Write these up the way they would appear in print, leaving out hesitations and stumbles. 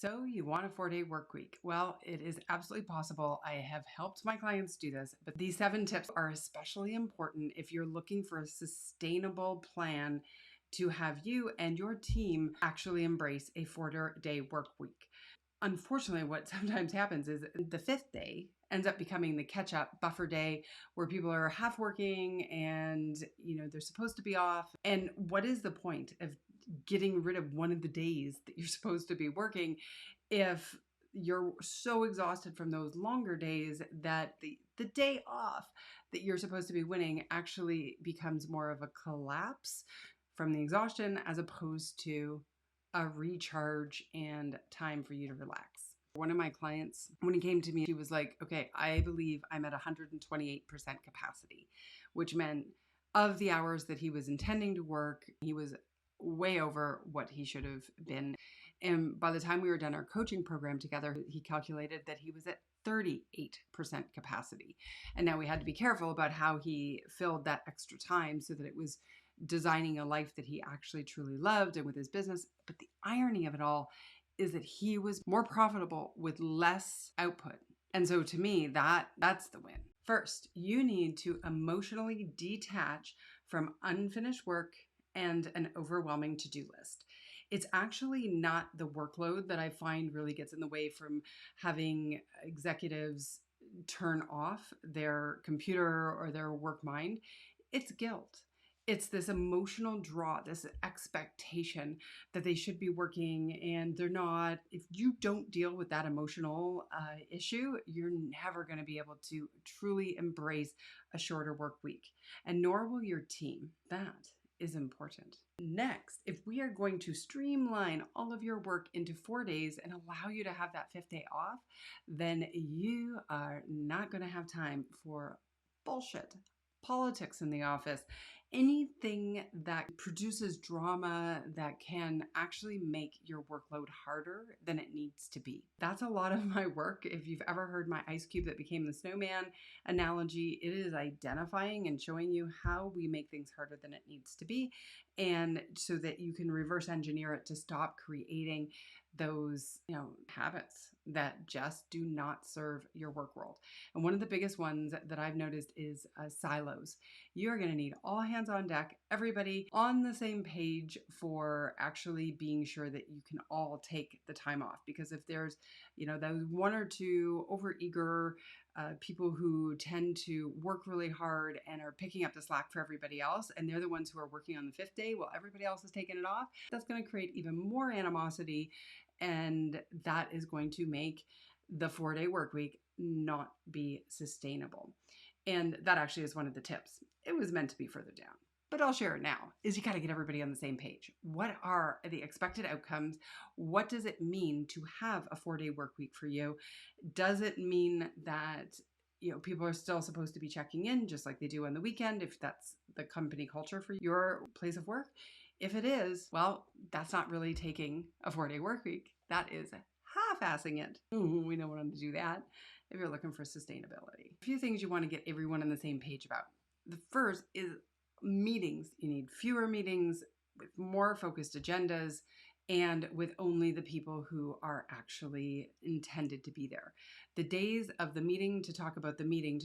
So you want a 4-day work week? Well, it is absolutely possible. I have helped my clients do this, but these 7 tips are especially important if you're looking for a sustainable plan to have you and your team actually embrace a 4-day work week. Unfortunately, what sometimes happens is the 5th day ends up becoming the catch-up buffer day where people are half working and they're supposed to be off. And what is the point of getting rid of one of the days that you're supposed to be working if you're so exhausted from those longer days that the day off that you're supposed to be winning actually becomes more of a collapse from the exhaustion as opposed to a recharge and time for you to relax. One of my clients, when he came to me, she was like, okay, I believe I'm at 128% capacity, which meant of the hours that he was intending to work, he was way over what he should have been. And by the time we were done our coaching program together, he calculated that he was at 38% capacity. And now we had to be careful about how he filled that extra time so that it was designing a life that he actually truly loved and with his business. But the irony of it all is that he was more profitable with less output. And so to me, that's the win. First, you need to emotionally detach from unfinished work and an overwhelming to-do list. It's actually not the workload that I find really gets in the way from having executives turn off their computer or their work mind. It's guilt. It's this emotional draw, this expectation that they should be working and they're not. If you don't deal with that emotional issue, you're never going to be able to truly embrace a shorter work week, and nor will your team. That is important. Next, if we are going to streamline all of your work into 4 days and allow you to have that 5th day off, then you are not going to have time for bullshit, politics in the office, anything that produces drama that can actually make your workload harder than it needs to be. That's a lot of my work. If you've ever heard my ice cube that became the snowman analogy, it is identifying and showing you how we make things harder than it needs to be, and so that you can reverse engineer it to stop creating those habits that just do not serve your work world. And one of the biggest ones that I've noticed is silos. You're going to need all hands on deck, everybody on the same page for actually being sure that you can all take the time off. Because if there's those 1 or 2 overeager people who tend to work really hard and are picking up the slack for everybody else, and they're the ones who are working on the 5th day while everybody else is taking it off, that's going to create even more animosity, and that is going to make the 4-day work week not be sustainable. And that actually is one of the tips. It was meant to be further down, but I'll share it now, is you got to get everybody on the same page. What are the expected outcomes? What does it mean to have a 4-day work week for you? Does it mean that people are still supposed to be checking in just like they do on the weekend, if that's the company culture for your place of work? If it is, well, that's not really taking a 4-day work week. That is half-assing it. We don't want to do that if you're looking for sustainability. A few things you want to get everyone on the same page about. The first is meetings. You need fewer meetings with more focused agendas and with only the people who are actually intended to be there. The days of the meeting to talk about the meeting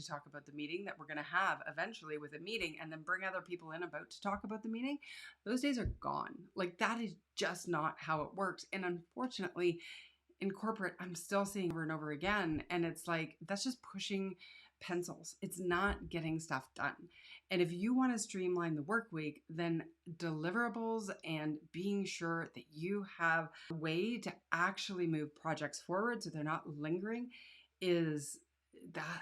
that we're going to have eventually with a meeting and then bring other people in about to talk about the meeting, those days are gone. Like, that is just not how it works. And unfortunately, in corporate, I'm still seeing over and over again. And it's like, that's just pushing pencils. It's not getting stuff done. And if you want to streamline the work week, then deliverables and being sure that you have a way to actually move projects forward so they're not lingering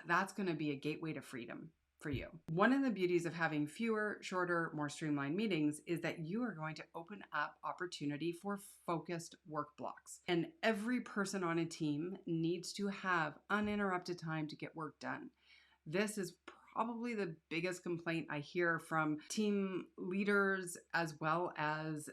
that's going to be a gateway to freedom for you. One of the beauties of having fewer, shorter, more streamlined meetings is that you are going to open up opportunity for focused work blocks. And every person on a team needs to have uninterrupted time to get work done. This is probably the biggest complaint I hear from team leaders as well as,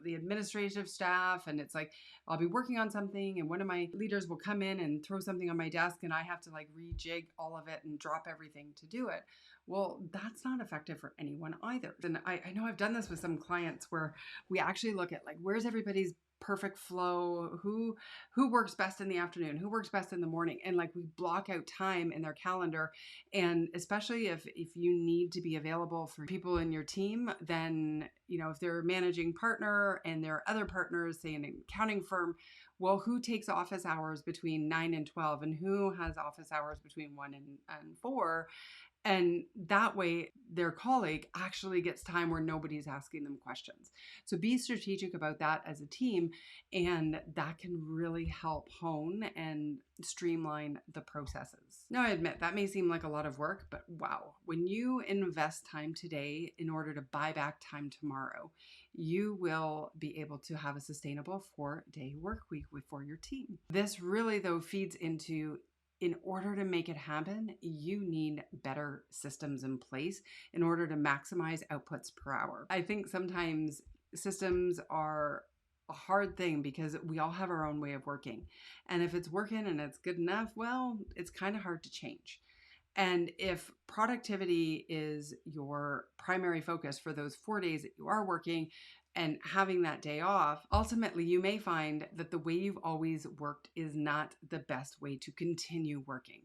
the administrative staff. And it's like, I'll be working on something and one of my leaders will come in and throw something on my desk and I have to rejig all of it and drop everything to do it. Well, that's not effective for anyone either. And I know I've done this with some clients where we actually look at where's everybody's perfect flow, who works best in the afternoon, who works best in the morning, and like we block out time in their calendar. And especially if you need to be available for people in your team, then if they're a managing partner and there are other partners, say an accounting firm, well, who takes office hours between 9 and 12 and who has office hours between 1 and 4? And that way, their colleague actually gets time where nobody's asking them questions. So be strategic about that as a team, and that can really help hone and streamline the processes. Now, I admit that may seem like a lot of work, but wow, when you invest time today in order to buy back time tomorrow, you will be able to have a sustainable 4-day work week for your team. This really, though, feeds into, in order to make it happen, you need better systems in place in order to maximize outputs per hour. I think sometimes systems are a hard thing because we all have our own way of working. And if it's working and it's good enough, well, it's kind of hard to change. And if productivity is your primary focus for those 4 days that you are working and having that day off, ultimately you may find that the way you've always worked is not the best way to continue working.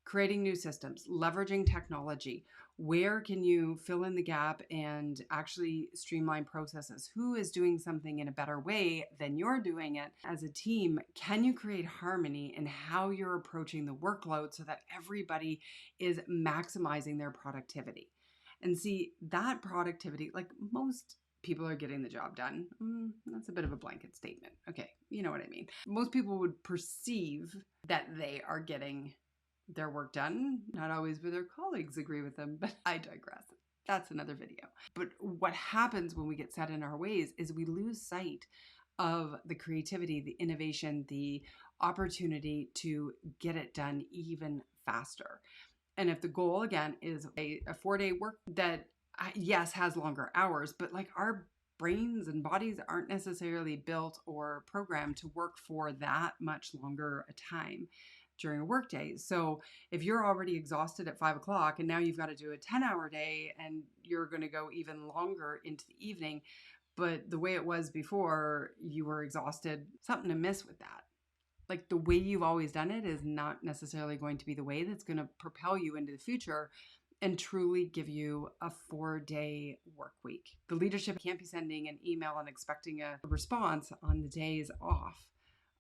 Creating new systems, leveraging technology. Where can you fill in the gap and actually streamline processes? Who is doing something in a better way than you're doing it? As a team, can you create harmony in how you're approaching the workload so that everybody is maximizing their productivity? And see, that productivity, like most people are getting the job done. That's a bit of a blanket statement. Okay, you know what I mean. Most people would perceive that they are getting their work done. Not always will their colleagues agree with them, but I digress. That's another video. But what happens when we get set in our ways is we lose sight of the creativity, the innovation, the opportunity to get it done even faster. And if the goal, again, is a 4-day work that, yes, has longer hours, but like our brains and bodies aren't necessarily built or programmed to work for that much longer a time during a work day. So if you're already exhausted at 5 o'clock and now you've got to do a 10-hour day and you're going to go even longer into the evening, but the way it was before, you were exhausted, something amiss with that. Like the way you've always done it is not necessarily going to be the way that's going to propel you into the future and truly give you a 4-day work week. The leadership can't be sending an email and expecting a response on the days off.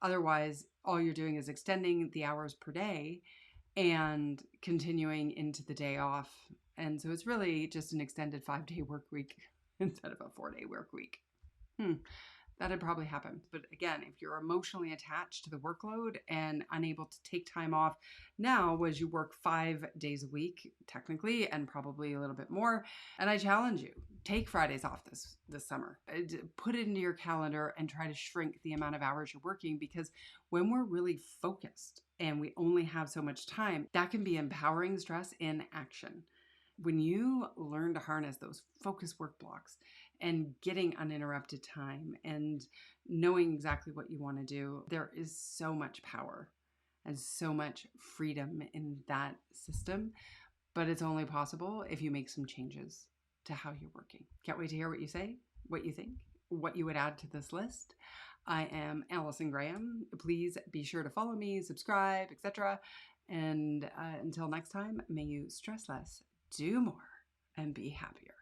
Otherwise, all you're doing is extending the hours per day and continuing into the day off. And so it's really just an extended 5-day work week instead of a 4-day work week. That'd probably happen. But again, if you're emotionally attached to the workload and unable to take time off now, as you work 5 days a week, technically, and probably a little bit more, and I challenge you, take Fridays off this summer. Put it into your calendar and try to shrink the amount of hours you're working, because when we're really focused and we only have so much time, that can be empowering stress in action. When you learn to harness those focus work blocks and getting uninterrupted time and knowing exactly what you want to do, there is so much power and so much freedom in that system. But it's only possible if you make some changes to how you're working. Can't wait to hear what you say, what you think, what you would add to this list. I am Allison Graham. Please be sure to follow me, subscribe, etc. And until next time, may you stress less, do more, and be happier.